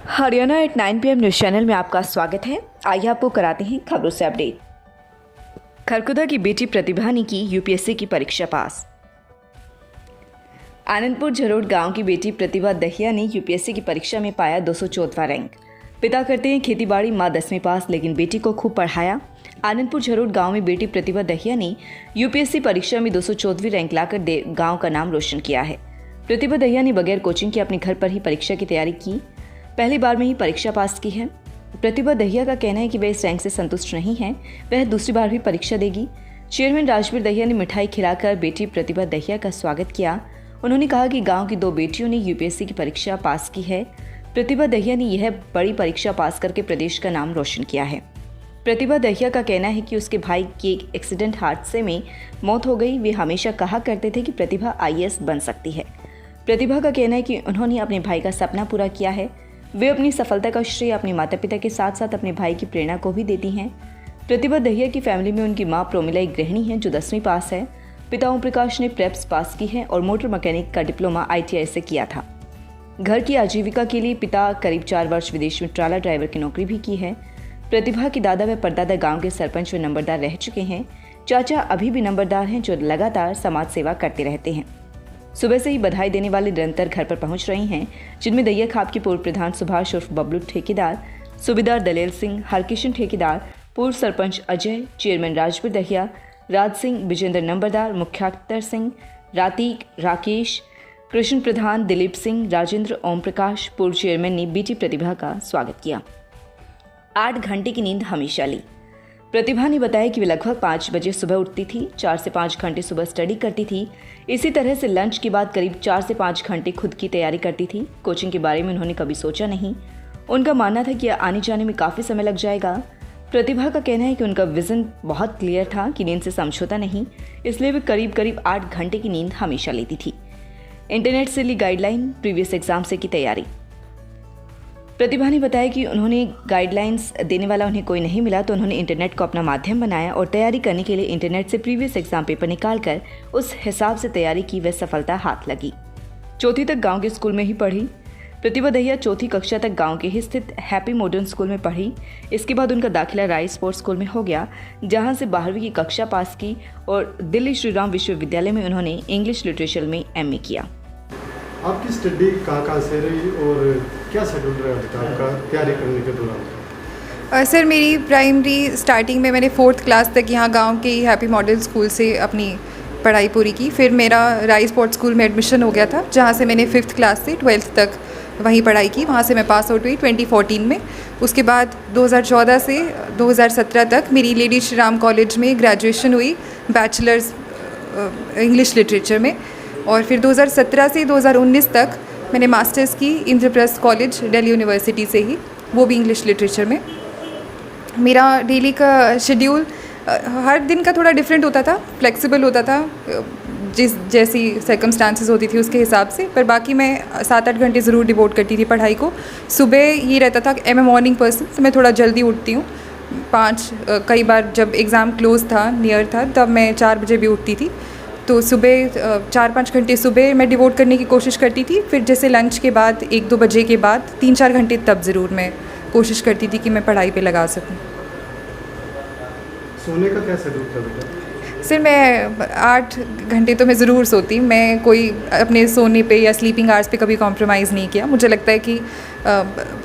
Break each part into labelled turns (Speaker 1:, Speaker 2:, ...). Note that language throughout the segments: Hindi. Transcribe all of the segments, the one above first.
Speaker 1: Haryana at 9 PM news channel में आपका स्वागत है। आइए आपको कराते हैं खबरों से अपडेट। खरकुदा की बेटी प्रतिभा ने की यूपीएससी की परीक्षा पास। आनंदपुर झरोड़ गांव की बेटी प्रतिभा दहिया ने यूपीएससी की परीक्षा में पाया 214वां रैंक। पिता करते हैं खेतीबाड़ी, मां 10वीं पास, लेकिन बेटी को खूब पढ़ाया। आनंदपुर झरोड़ गांव में बेटी प्रतिभा दहिया ने यूपीएससी परीक्षा में 214वीं रैंक लाकर गांव का नाम रोशन किया है। प्रतिभा दहिया ने बगैर कोचिंग के अपने घर पर ही परीक्षा की तैयारी की, पहली बार में ही परीक्षा पास की है। प्रतिभा दहिया का कहना है कि वह इस रैंक से संतुष्ट नहीं है, वह दूसरी बार भी परीक्षा देगी। चेयरमैन राजवीर दहिया ने मिठाई खिलाकर बेटी प्रतिभा दहिया का स्वागत किया। उन्होंने कहा कि गांव की 2 बेटियों ने यूपीएससी की परीक्षा पास की है। प्रतिभा दहिया ने यह बड़ी परीक्षा पास करके प्रदेश का नाम रोशन किया है। प्रतिभा दहिया का कहना है कि उसके भाई की एक एक्सीडेंट हादसे में मौत हो गई। वे हमेशा कहा करते थे कि प्रतिभा IAS बन सकती है। प्रतिभा का कहना है कि उन्होंने अपने भाई का सपना पूरा किया है। वे अपनी सफलता का श्रेय अपने माता पिता के साथ साथ अपने भाई की प्रेरणा को भी देती हैं। प्रतिभा दहिया की फैमिली में उनकी मां प्रोमिला एक गृहिणी है जो 10वीं पास है। पिता ओम प्रकाश ने प्रेप्स पास की है और मोटर मैकेनिक का डिप्लोमा ITI से किया था। घर की आजीविका के लिए पिता करीब 4 वर्ष विदेश में ट्राला ड्राइवर की नौकरी भी की है। प्रतिभा के दादा व परदादा गाँव के सरपंच व नंबरदार रह चुके हैं। चाचा अभी भी नंबरदार हैं जो लगातार समाज सेवा करते रहते हैं। सुबह से ही बधाई देने वाले निरंतर घर पर पहुंच रहे हैं, जिनमें दैया खाप के पूर्व प्रधान सुभाष उर्फ बबलू ठेकेदार, सूबेदार दलेल सिंह, हरकिशन ठेकेदार, पूर्व सरपंच अजय, चेयरमैन राजवीर दहिया, राज सिंह, विजेंद्र नंबरदार, मुख्याख्तर सिंह, रातीक, राकेश, कृष्ण प्रधान, दिलीप सिंह, राजेंद्र, ओम प्रकाश, पूर्व चेयरमैन ने बेटी प्रतिभा का स्वागत किया। 8 घंटे की नींद हमेशा ली। प्रतिभा ने बताया कि वे लगभग 5 बजे सुबह उठती थी, 4 से 5 घंटे सुबह स्टडी करती थी। इसी तरह से लंच के बाद करीब 4 से 5 घंटे खुद की तैयारी करती थी। कोचिंग के बारे में उन्होंने कभी सोचा नहीं। उनका मानना था कि आने जाने में काफ़ी समय लग जाएगा। प्रतिभा का कहना है कि उनका विजन बहुत क्लियर था कि नींद से समझौता नहीं, इसलिए वे करीब 8 घंटे की नींद हमेशा लेती थी। इंटरनेट से ली गाइडलाइन, प्रीवियस एग्जाम से की तैयारी। प्रतिभा ने बताया कि उन्होंने गाइडलाइंस देने वाला उन्हें कोई नहीं मिला तो उन्होंने इंटरनेट को अपना माध्यम बनाया और तैयारी करने के लिए इंटरनेट से प्रीवियस एग्जाम पेपर निकालकर उस हिसाब से तैयारी की। वह सफलता हाथ लगी। 4वीं तक गांव के स्कूल में ही पढ़ी। प्रतिभा दहिया 4वीं कक्षा तक गांव के ही स्थित हैप्पी मॉडर्न स्कूल में पढ़ी। इसके बाद उनका दाखिला राय स्पोर्ट्स स्कूल में हो गया, जहाँ से 12वीं की कक्षा पास की और दिल्ली श्रीराम विश्वविद्यालय में उन्होंने इंग्लिश लिटरेचर में MA किया।
Speaker 2: आपकी स्टडी कहाँ से रही और क्या शेड्यूल रहा आपका तैयारी करने के दौरान?
Speaker 3: सर, मेरी प्राइमरी स्टार्टिंग में मैंने 4th क्लास तक यहाँ गांव के हैप्पी मॉडल स्कूल से अपनी पढ़ाई पूरी की। फिर मेरा राय स्पोर्ट्स स्कूल में एडमिशन हो गया था, जहाँ से मैंने 5th क्लास से 12th तक वहीं पढ़ाई की। वहाँ से मैं पास आउट हुई 2014 में। उसके बाद 2014 से 2017 तक मेरी लेडी श्री राम कॉलेज में ग्रेजुएशन हुई, बैचलर्स इंग्लिश लिटरेचर में। और फिर 2017 से 2019 तक मैंने मास्टर्स की इंद्रप्रस्थ कॉलेज दिल्ली यूनिवर्सिटी से ही, वो भी इंग्लिश लिटरेचर में। मेरा डेली का शेड्यूल हर दिन का थोड़ा डिफरेंट होता था, फ्लेक्सिबल होता था, जैसी सर्कमस्टांसेस होती थी उसके हिसाब से। पर बाकी मैं 7-8 घंटे ज़रूर डिवोट करती थी पढ़ाई को। सुबह ये रहता था कि I'm a मॉर्निंग पर्सन, तो मैं थोड़ा जल्दी उठती हूँ। कई बार जब एग्ज़ाम क्लोज था, नियर था, तब मैं 4 बजे भी उठती थी। तो सुबह 4-5 घंटे सुबह मैं डिवोट करने की कोशिश करती थी। फिर जैसे लंच के बाद 1-2 बजे के बाद 3-4 घंटे तब ज़रूर मैं कोशिश करती थी कि मैं पढ़ाई पे लगा सकूं।
Speaker 2: सोने का क्या शेड्यूल था बेटा?
Speaker 3: सर, मैं 8 घंटे तो मैं ज़रूर सोती। मैं कोई अपने सोने पे या स्लीपिंग आवर्स पे कभी कॉम्प्रोमाइज़ नहीं किया। मुझे लगता है कि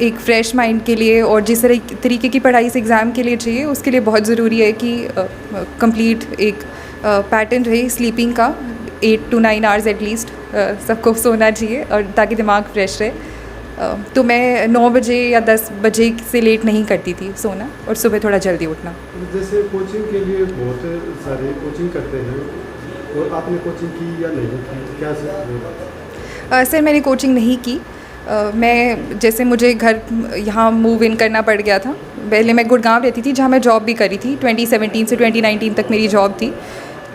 Speaker 3: एक फ़्रेश माइंड के लिए और जिस तरीके की पढ़ाई से एग्ज़ाम के लिए चाहिए, उसके लिए बहुत ज़रूरी है कि कंप्लीट एक पैटर्न रहे स्लीपिंग का। 8 to 9 आवर्स एटलीस्ट सबको सोना चाहिए, और ताकि दिमाग फ्रेश रहे। तो मैं 9 बजे या 10 बजे से लेट नहीं करती थी सोना, और सुबह थोड़ा जल्दी उठना।
Speaker 2: जैसे कोचिंग के लिए बहुत सारे कोचिंग करते हैं, और आपने कोचिंग की या नहीं की, क्या
Speaker 3: सर, मैंने कोचिंग नहीं की। मैं जैसे मुझे घर यहाँ मूव इन करना पड़ गया था। पहले मैं गुड़गांव रहती थी, जहाँ मैं जॉब भी करी थी। 2017 से 2019 तक मेरी जॉब थी।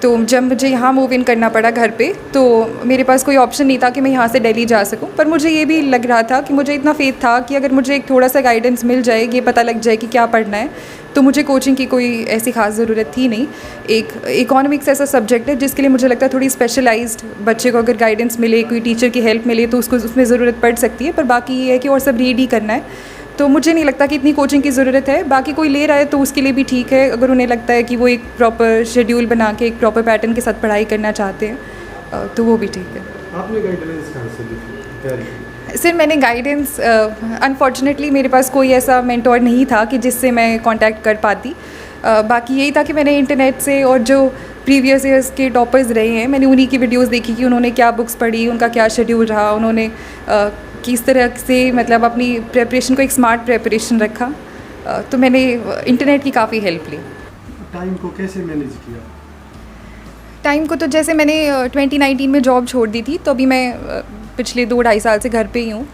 Speaker 3: तो जब मुझे यहाँ मूव इन करना पड़ा घर पे, तो मेरे पास कोई ऑप्शन नहीं था कि मैं यहाँ से दिल्ली जा सकूँ। पर मुझे ये भी लग रहा था कि मुझे इतना फेथ था कि अगर मुझे एक थोड़ा सा गाइडेंस मिल जाए, ये पता लग जाए कि क्या पढ़ना है, तो मुझे कोचिंग की कोई ऐसी ख़ास ज़रूरत थी नहीं। एक इकोनॉमिक्स ऐसा सब्जेक्ट है जिसके लिए मुझे लगता है थोड़ी स्पेशलाइज्ड बच्चे को अगर गाइडेंस मिले, कोई टीचर की हेल्प मिले तो उसको उसमें ज़रूरत पड़ सकती है। पर बाकी ये है कि और सब रीड ही करना है, तो मुझे नहीं लगता कि इतनी कोचिंग की ज़रूरत है। बाकी कोई ले रहा है तो उसके लिए भी ठीक है, अगर उन्हें लगता है कि वो एक प्रॉपर शेड्यूल बना के एक प्रॉपर पैटर्न के साथ पढ़ाई करना चाहते हैं तो वो भी ठीक है।
Speaker 2: आपने गाइडलाइंस कहाँ से ली थी, तैयारी की?
Speaker 3: सर मैंने गाइडेंस अनफॉर्चुनेटली मेरे पास कोई ऐसा मेंटोर नहीं था कि जिससे मैं कांटेक्ट कर पाती। बाकी यही था कि मैंने इंटरनेट से और जो प्रीवियस ईयर्स के टॉपर्स रहे हैं, मैंने उन्हीं की वीडियोस देखी कि उन्होंने क्या बुक्स पढ़ी, उनका क्या शेड्यूल रहा, उन्होंने किस तरह से मतलब अपनी प्रेपरेशन को एक स्मार्ट प्रेपरेशन रखा। तो मैंने इंटरनेट की काफ़ी हेल्प ली।
Speaker 2: टाइम को कैसे मैनेज किया?
Speaker 3: टाइम को तो जैसे मैंने 2019 में जॉब छोड़ दी थी, तो अभी मैं पिछले 2-2.5 साल से घर पे ही हूँ,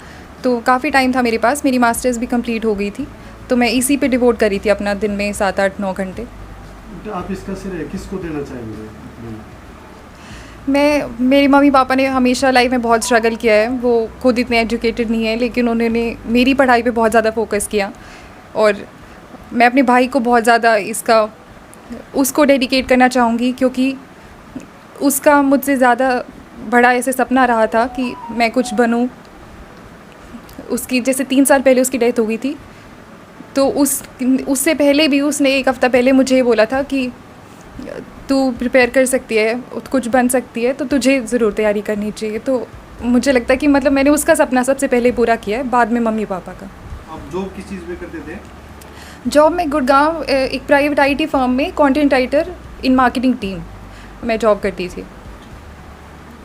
Speaker 3: तो काफ़ी टाइम था मेरे पास। मेरी मास्टर्स भी कंप्लीट हो गई थी, तो मैं इसी पे डिवोट करी थी अपना दिन में 7-8-9 घंटे।
Speaker 2: तो आप इसका श्रेय किसको देना चाहेंगे?
Speaker 3: मेरे मम्मी पापा ने हमेशा लाइफ में बहुत स्ट्रगल किया है। वो खुद इतने एजुकेटेड नहीं है, लेकिन उन्होंने मेरी पढ़ाई पे बहुत ज़्यादा फोकस किया, और मैं अपने भाई को बहुत ज़्यादा उसको डेडिकेट करना चाहूँगी, क्योंकि उसका मुझसे ज़्यादा बड़ा ऐसे सपना रहा था कि मैं कुछ बनूँ। उसकी जैसे 3 साल पहले उसकी डेथ हो गई थी, तो उससे पहले भी उसने 1 हफ़्ता पहले मुझे ये बोला था कि तू प्रिपेयर कर सकती है, कुछ बन सकती है, तो तुझे ज़रूर तैयारी करनी चाहिए। तो मुझे लगता है कि मतलब मैंने उसका सपना सबसे पहले पूरा किया है, बाद में मम्मी पापा का।
Speaker 2: आप जॉब किस चीज़ में करते थे?
Speaker 3: जॉब में गुड़गांव एक प्राइवेट IT फर्म में content writer in marketing team मैं जॉब करती थी।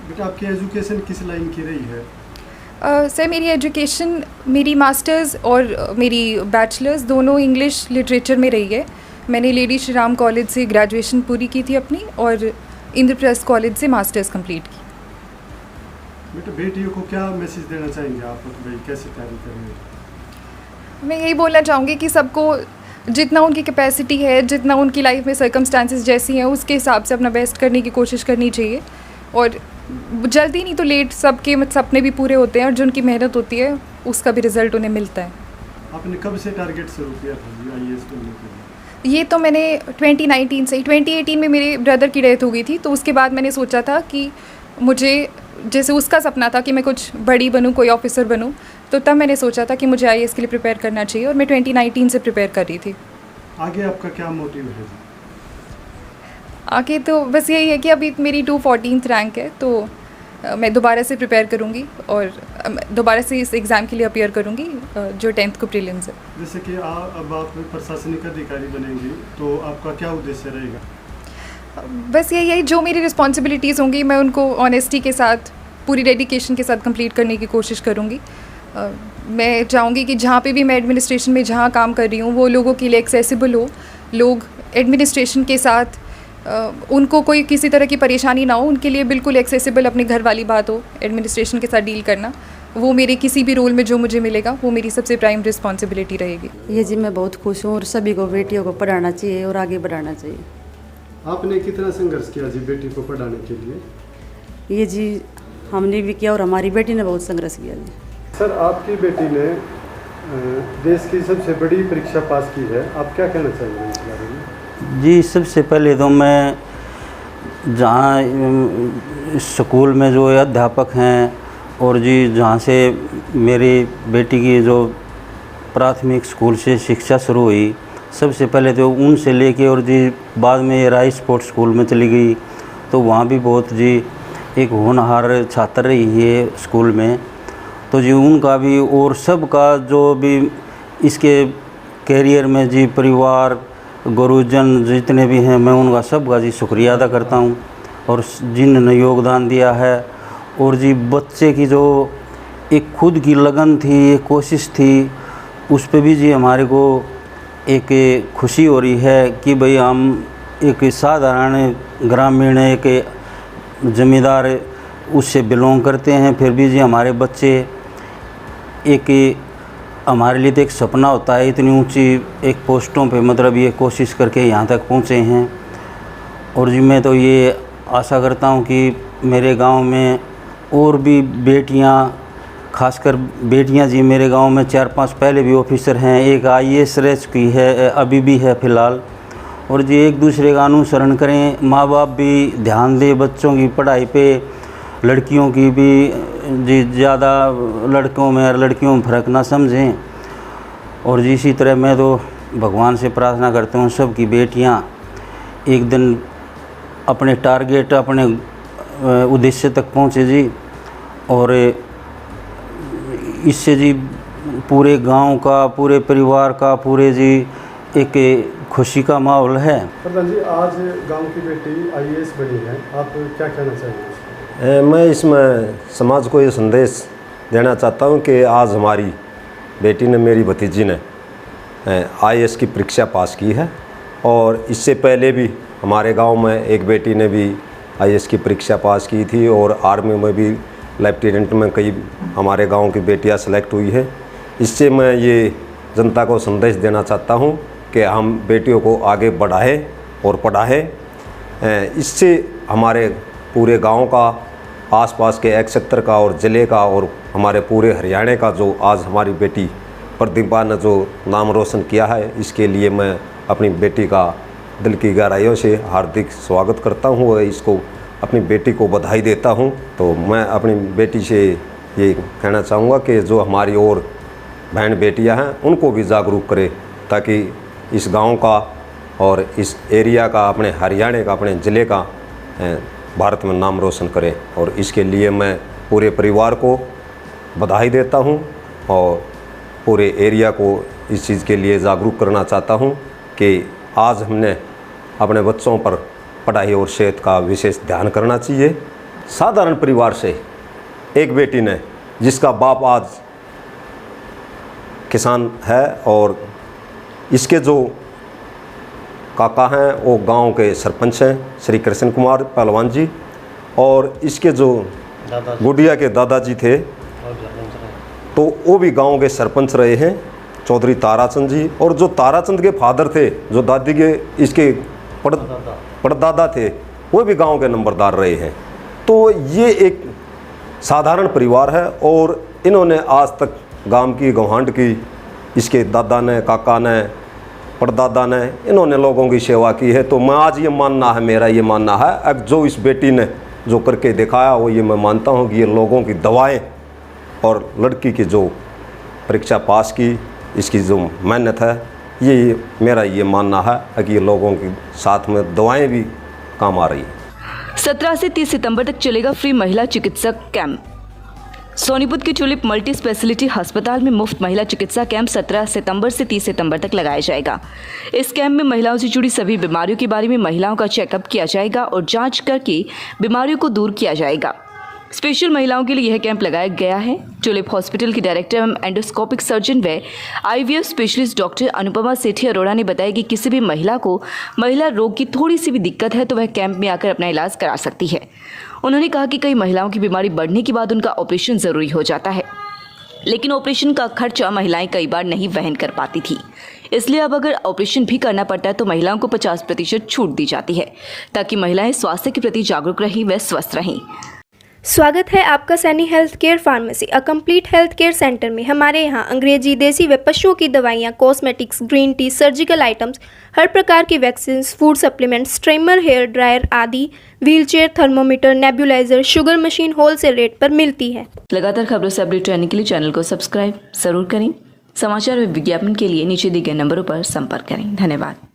Speaker 2: बेटा आपकी एजुकेशन किस लाइन की रही है?
Speaker 3: सर मेरी एजुकेशन, मेरी मास्टर्स और मेरी बैचलर्स दोनों इंग्लिश लिटरेचर में रही है। मैंने लेडी श्री राम कॉलेज से ग्रेजुएशन पूरी की थी अपनी, और इंद्रप्रस्थ कॉलेज से मास्टर्स कंप्लीट की।
Speaker 2: बेटा बेटियों को क्या मैसेज देना चाहेंगे आप, भाई कैसे तैयारी करेंगे?
Speaker 3: मैं यही बोलना चाहूँगी कि सबको जितना उनकी कैपेसिटी है, जितना उनकी लाइफ में सर्कमस्टांसेस जैसी हैं, उसके हिसाब से अपना बेस्ट करने की कोशिश करनी चाहिए। और जल्दी नहीं तो लेट सबके सपने भी पूरे होते हैं, और जो उनकी मेहनत होती है उसका भी रिज़ल्ट उन्हें मिलता है।
Speaker 2: आपने कब से टारगेट शुरू किया था IAS करने के लिए?
Speaker 3: ये तो मैंने 2019 से ही, 2018 में मेरे ब्रदर की डेथ हो गई थी, तो उसके बाद मैंने सोचा था कि मुझे, जैसे उसका सपना था कि मैं कुछ बड़ी बनूं, कोई ऑफिसर बनूं, तो तब मैंने सोचा था कि मुझे IAS के लिए प्रिपेयर करना चाहिए, और मैं 2019 से प्रिपेयर कर रही थी।
Speaker 2: आगे आपका क्या मोटिव है?
Speaker 3: आगे तो बस यही है कि अभी मेरी 214th रैंक है, तो मैं दोबारा से प्रिपेयर करूँगी और दोबारा से इस एग्ज़ाम के लिए अपीयर करूँगी जो 10th को प्रीलिम्स है।
Speaker 2: जैसे कि अब आप प्रशासनिक अधिकारी बनेंगे, तो आपका क्या उद्देश्य रहेगा?
Speaker 3: बस यही है, जो मेरी रिस्पॉन्सिबिलिटीज़ होंगी मैं उनको ऑनेस्टी के साथ, पूरी डेडिकेशन के साथ कंप्लीट करने की कोशिश करूँगी। मैं चाहूँगी कि जहाँ पे भी मैं एडमिनिस्ट्रेशन में जहाँ काम कर रही हूँ वो लोगों के लिए एक्सेसिबल हो, लोग एडमिनिस्ट्रेशन के साथ उनको कोई किसी तरह की परेशानी ना हो, उनके लिए बिल्कुल एक्सेसिबल अपने घर वाली बात हो, एडमिनिस्ट्रेशन के साथ डील करना, वो मेरे किसी भी रोल में जो मुझे मिलेगा वो मेरी सबसे प्राइम रिस्पॉन्सिबिलिटी रहेगी।
Speaker 4: ये जी मैं बहुत खुश हूँ, और सभी को बेटियों को पढ़ाना चाहिए और आगे बढ़ाना चाहिए।
Speaker 2: आपने कितना संघर्ष किया जी बेटी को पढ़ाने के लिए?
Speaker 4: ये जी हमने भी किया और हमारी बेटी ने बहुत संघर्ष किया जी।
Speaker 2: सर आपकी बेटी ने देश की सबसे बड़ी परीक्षा पास की है, आप क्या कहना चाहेंगे इस बारे में?
Speaker 5: जी सबसे पहले तो मैं जहाँ स्कूल में जो अध्यापक हैं और जी जहाँ से मेरी बेटी की जो प्राथमिक स्कूल से शिक्षा शुरू हुई, सबसे पहले तो उनसे लेके और जी बाद में ये राइस स्पोर्ट्स स्कूल में चली गई, तो वहाँ भी बहुत जी एक होनहार छात्र रही है स्कूल में। तो जी उनका भी और सबका जो भी इसके कैरियर में जी परिवार गुरुजन जितने भी हैं, मैं उनका सबका जी शुक्रिया अदा करता हूँ, और जिन्होंने योगदान दिया है। और जी बच्चे की जो एक खुद की लगन थी, एक कोशिश थी, उस पे भी जी हमारे को एक खुशी हो रही है कि भाई हम एक साधारण ग्रामीण एक ज़मींदार उससे बिलोंग करते हैं, फिर भी जी हमारे बच्चे एक हमारे लिए तो एक सपना होता है, इतनी ऊंची एक पोस्टों पे मतलब ये कोशिश करके यहाँ तक पहुँचे हैं। और जी मैं तो ये आशा करता हूँ कि मेरे गांव में और भी बेटियां, खासकर बेटियां जी, मेरे गांव में 4-5 पहले भी ऑफिसर हैं, एक IAS रह चुकी है, अभी भी है फ़िलहाल। और जी एक दूसरे का अनुसरण करें, माँ बाप भी ध्यान दें बच्चों की पढ़ाई पे, लड़कियों की भी जी ज़्यादा लड़कों में और लड़कियों में फ़र्क ना समझें। और जी इसी तरह मैं तो भगवान से प्रार्थना करता हूँ सब की बेटियाँ एक दिन अपने टारगेट, अपने उद्देश्य तक पहुँचे जी। और इससे जी पूरे गांव का, पूरे परिवार का, पूरे जी एक खुशी का माहौल है।
Speaker 2: प्रधान जी, आज गांव की बेटी IAS बनी है, आप क्या कहना चाहेंगे?
Speaker 6: मैं इसमें समाज को ये संदेश देना चाहता हूँ कि आज हमारी बेटी ने, मेरी भतीजी ने IAS की परीक्षा पास की है। और इससे पहले भी हमारे गांव में एक बेटी ने भी IAS की परीक्षा पास की थी और आर्मी में भी लेफ्टिनेंट में कई हमारे गांव की बेटियां सेलेक्ट हुई है। इससे मैं ये जनता को संदेश देना चाहता हूं कि हम बेटियों को आगे बढ़ाएं और पढ़ाएं। इससे हमारे पूरे गांव का, आसपास के एक क्षेत्र का और ज़िले का और हमारे पूरे हरियाणा का जो आज हमारी बेटी प्रतिभा ने जो नाम रोशन किया है, इसके लिए मैं अपनी बेटी का दिल की गहराइयों से हार्दिक स्वागत करता हूँ और इसको अपनी बेटी को बधाई देता हूँ। तो मैं अपनी बेटी से ये कहना चाहूँगा कि जो हमारी और बहन बेटियाँ हैं उनको भी जागरूक करें, ताकि इस गांव का और इस एरिया का, अपने हरियाणा का, अपने ज़िले का भारत में नाम रोशन करें। और इसके लिए मैं पूरे परिवार को बधाई देता हूँ और पूरे एरिया को इस चीज़ के लिए जागरूक करना चाहता हूँ कि आज हमने अपने बच्चों पर पढ़ाई और सेहत का विशेष ध्यान करना चाहिए। साधारण परिवार से एक बेटी ने, जिसका बाप आज किसान है और इसके जो काका हैं वो गांव के सरपंच हैं, श्री कृष्ण कुमार पहलवान जी, और इसके जो गुड़िया के दादाजी थे तो वो भी गांव के सरपंच रहे हैं, चौधरी ताराचंद जी। और जो ताराचंद के फादर थे, जो दादी के इसके परदादा थे, वो भी गांव के नंबरदार रहे हैं। तो ये एक साधारण परिवार है और इन्होंने आज तक गांव की गवांड की, इसके दादा ने, काका ने, परदादा ने, इन्होंने लोगों की सेवा की है। तो मैं आज ये मानना है, मेरा ये मानना है, अब जो इस बेटी ने जो करके दिखाया वो ये मैं मानता हूँ कि ये लोगों की दवाएं और लड़की की जो परीक्षा पास की, इसकी जो मेहनत है, ये मेरा ये मानना है कि ये लोगों के साथ में दवाएं भी काम आ रही है।
Speaker 1: 17 से 30 सितंबर तक चलेगा फ्री महिला चिकित्सक कैंप। सोनीपत के टुलिप मल्टी स्पेशलिटी अस्पताल में मुफ्त महिला चिकित्सा कैंप 17 सितंबर से 30 सितंबर तक लगाया जाएगा। इस कैंप में महिलाओं से जुड़ी सभी बीमारियों के बारे में महिलाओं का चेकअप किया जाएगा और जांच करके बीमारियों को दूर किया जाएगा। स्पेशल महिलाओं के लिए यह कैंप लगाया गया है। टुलिप हॉस्पिटल की डायरेक्टर एवं एंडोस्कोपिक सर्जन व IVF स्पेशलिस्ट डॉक्टर अनुपमा सेठी अरोड़ा ने बताया कि किसी भी महिला को महिला रोग की थोड़ी सी भी दिक्कत है तो वह कैंप में आकर अपना इलाज करा सकती है। उन्होंने कहा कि कई महिलाओं की बीमारी बढ़ने के बाद उनका ऑपरेशन ज़रूरी हो जाता है, लेकिन ऑपरेशन का खर्चा महिलाएं कई बार नहीं वहन कर पाती थी। इसलिए अब अगर ऑपरेशन भी करना पड़ता है तो महिलाओं को 50% छूट दी जाती है, ताकि महिलाएं स्वास्थ्य के प्रति जागरूक रहें व स्वस्थ रहें।
Speaker 7: स्वागत है आपका Saini health care pharmacy, a complete health care centre में। हमारे यहाँ अंग्रेजी, देसी व पशुओं की दवाइयाँ, cosmetics, green tea, surgical items, हर प्रकार की vaccine, food supplements, streamer, hair dryer आदि, wheelchair, thermometer, nebuliser, sugar machine wholesale rate पर मिलती है।
Speaker 1: लगातार खबरों से अपडेट रहने के लिए चैनल को सब्सक्राइब जरूर करें। समाचार व विज्ञापन के लिए नीचे दिए गए नंबरों पर संपर्क करें। धन्यवाद।